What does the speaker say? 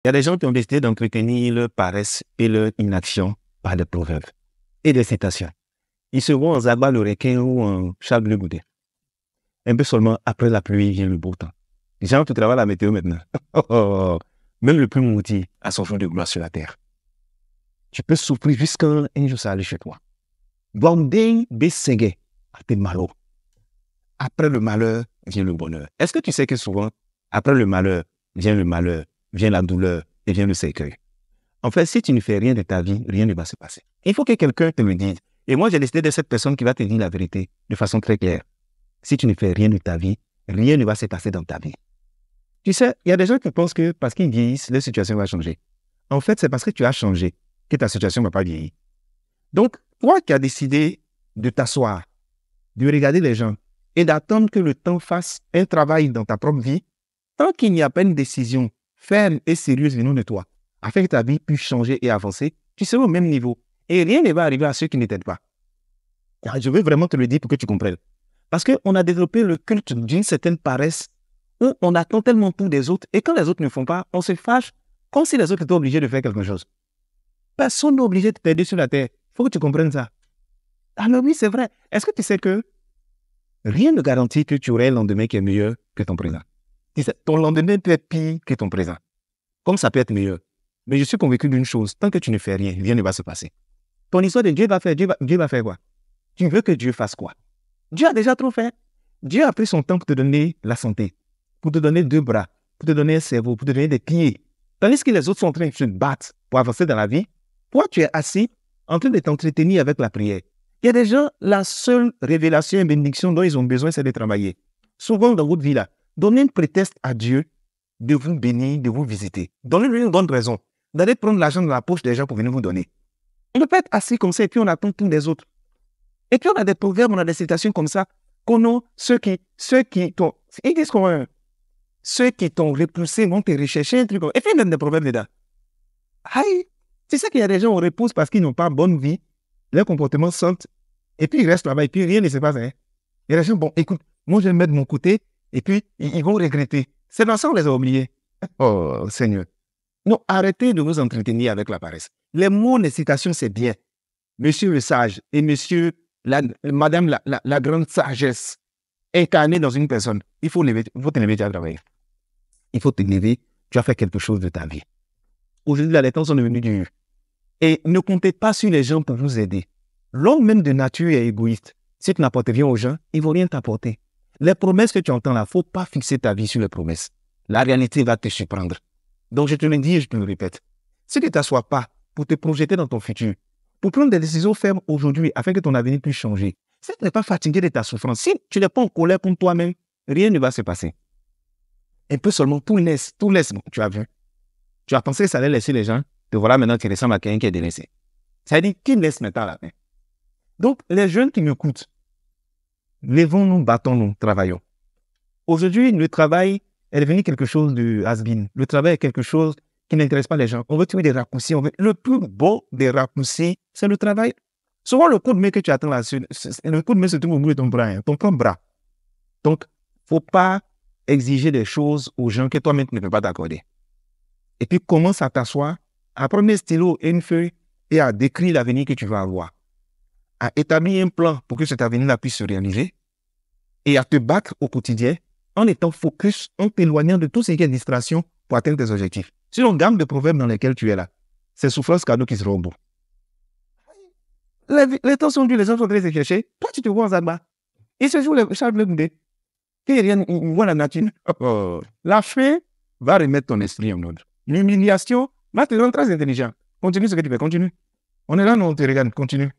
Il y a des gens qui ont décidé d'entretenir leur paresse et leur inaction par des proverbes et des citations. Ils se vont en Zagba le requin ou en Charles le Goudet. Un peu seulement après la pluie vient le beau temps. Les gens qui travaillent à la météo maintenant. Même le plus maudit a son jour de gloire sur la terre. Tu peux souffrir jusqu'à un jour ça allait chez toi. Banding Bessege à tes malo. Après le malheur vient le bonheur. Est-ce que tu sais que souvent, après le malheur, vient la douleur et vient le cercueil? En fait, si tu ne fais rien de ta vie, rien ne va se passer. Il faut que quelqu'un te le dise. Et moi, j'ai décidé de cette personne qui va te dire la vérité de façon très claire. Si tu ne fais rien de ta vie, rien ne va se passer dans ta vie. Tu sais, il y a des gens qui pensent que parce qu'ils vieillissent, leur situation va changer. En fait, c'est parce que tu as changé que ta situation ne va pas vieillir. Donc, toi qui as décidé de t'asseoir, de regarder les gens et d'attendre que le temps fasse un travail dans ta propre vie, tant qu'il n'y a pas une décision ferme et sérieuse venant de toi, afin que ta vie puisse changer et avancer, tu seras au même niveau. Et rien ne va arriver à ceux qui ne t'aident pas. Je veux vraiment te le dire pour que tu comprennes. Parce qu'on a développé le culte d'une certaine paresse où on attend tellement tout des autres et quand les autres ne font pas, on se fâche comme si les autres étaient obligés de faire quelque chose. Personne n'est obligé de t'aider sur la terre. Il faut que tu comprennes ça. Alors oui, c'est vrai. Est-ce que tu sais que rien ne garantit que tu aurais un lendemain qui est meilleur que ton présent? Tu sais, ton lendemain peut être pire que ton présent. Comme ça peut être meilleur. Mais je suis convaincu d'une chose, tant que tu ne fais rien, rien ne va se passer. Ton histoire de Dieu va faire quoi? Tu veux que Dieu fasse quoi? Dieu a déjà trop fait. Dieu a pris son temps pour te donner la santé, pour te donner 2 bras, pour te donner un cerveau, pour te donner des pieds. Tandis que les autres sont en train de se battre pour avancer dans la vie, toi tu es assis en train de t'entretenir avec la prière. Il y a des gens, la seule révélation et bénédiction dont ils ont besoin, c'est de travailler. Souvent dans votre vie là, donnez un prétexte à Dieu de vous bénir, de vous visiter. Donnez-lui une bonne raison d'aller prendre l'argent dans la poche des gens pour venir vous donner. On ne peut pas être assis comme ça et puis on attend tous les autres. Et puis on a des proverbes, on a des citations comme ça, qu'on a ceux qui t'ont, ils disent quoi, ceux qui t'ont repoussé vont te rechercher un truc. Et puis ils donnent des proverbes dedans. Aïe, tu sais qu'il y a des gens on repousse parce qu'ils n'ont pas bonne vie, leur comportement saute, et puis ils restent là-bas et puis rien ne se passe. Hein. Il y a des gens, bon, écoute, moi je vais me mettre de mon côté et puis ils vont regretter. C'est dans ça qu'on les a oubliés. Oh Seigneur. Non, arrêtez de vous entretenir avec la paresse. Les mots, les citations, c'est bien. Monsieur le sage et madame la grande sagesse incarnée dans une personne. Il faut te lever, tu as travaillé. Il faut te lever, tu as fait quelque chose de ta vie. Aujourd'hui, les temps sont devenus durs. Et ne comptez pas sur les gens pour vous aider. L'homme même de nature est égoïste. Si tu n'apportes rien aux gens, ils ne vont rien t'apporter. Les promesses que tu entends là, il ne faut pas fixer ta vie sur les promesses. La réalité va te surprendre. Donc, je te le dis et je te le répète. Si tu ne t'assois pas pour te projeter dans ton futur, pour prendre des décisions fermes aujourd'hui afin que ton avenir puisse changer, si tu n'es pas fatigué de ta souffrance, si tu n'es pas en colère contre toi-même, rien ne va se passer. Un peu seulement, tout laisse, tu as vu. Tu as pensé que ça allait laisser les gens, te voilà maintenant tu ressembles à quelqu'un qui est délaissé. Ça veut dire qui laisse maintenant la main. Donc, les jeunes qui m'écoutent, levons-nous, battons-nous, travaillons. Aujourd'hui, le travail est devenu quelque chose de has-been. Le travail est quelque chose qui n'intéresse pas les gens. On veut trouver des raccourcis. Le plus beau des raccourcis, c'est le travail. Souvent, le coup de main que tu attends là-dessus, le coup de main se trouve au bout de ton bras, hein, ton propre bras. Donc, il ne faut pas exiger des choses aux gens que toi-même tu ne peux pas t'accorder. Et puis, commence à t'asseoir, à prendre un stylo et une feuille et à décrire l'avenir que tu vas avoir. À établir un plan pour que cet avenir-là puisse se réaliser et à te battre au quotidien en étant focus, en t'éloignant de tout ce qui est distraction pour atteindre tes objectifs. Sinon, gamme de proverbes dans lesquels tu es là, c'est souffrance cadeau qui seront beaux. Les temps sont durs, les gens sont en train de se chercher. Toi, tu te vois en Zagba. Et ce jour, les Charles Bleuendé, ils voient la nature. La faim va remettre ton esprit en ordre. L'humiliation va te rendre très intelligent. Continue ce que tu fais, continue. On est là, nous, on te regarde, continue.